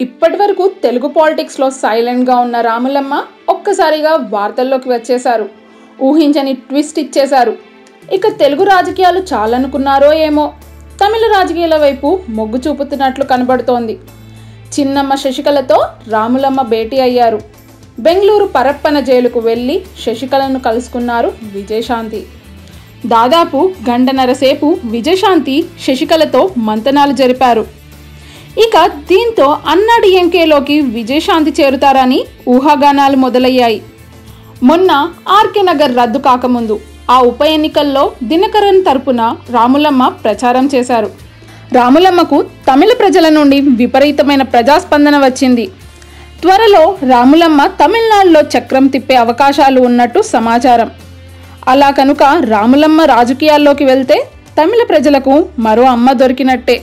ఇప్పటివరకు తెలుగు పాలిటిక్స్లో సైలెంట్గా ఉన్న రాములమ్మ ఒక్కసారిగా వార్తల్లోకి వచ్చేశారు. ఊహించని ట్విస్ట్ ఇచ్చేశారు. ఇక తెలుగు రాజకీయాలు చాలనుకున్నారో ఏమో తమిళ రాజకీయాల వైపు మొగ్గు చూపుతున్నట్లు కనబడుతోంది. చిన్నమ్మ శశికళతో రాములమ్మ భేటీ అయ్యారు. బెంగళూరు పరప్పన జైలుకు వెళ్ళి శశికళను కలుసుకున్నారు విజయశాంతి. దాదాపు గంటన్నర సేపు విజయశాంతి శశికళతో మంతనాలు జరిపారు. ఇక దీంతో అన్నాడీఎంకేలోకి విజయశాంతి చేరుతారని ఊహాగానాలు మొదలయ్యాయి. మొన్న ఆర్కే నగర్ రద్దు కాకముందు ఆ ఉప ఎన్నికల్లో దినకరన్ తరపున రాములమ్మ ప్రచారం చేశారు. రాములమ్మకు తమిళ ప్రజల నుండి విపరీతమైన ప్రజాస్పందన వచ్చింది. త్వరలో రాములమ్మ తమిళనాడులో చక్రం తిప్పే అవకాశాలు ఉన్నట్టు సమాచారం. అలా కనుక రాములమ్మ రాజకీయాల్లోకి వెళ్తే తమిళ ప్రజలకు మరో అమ్మ దొరికినట్టే.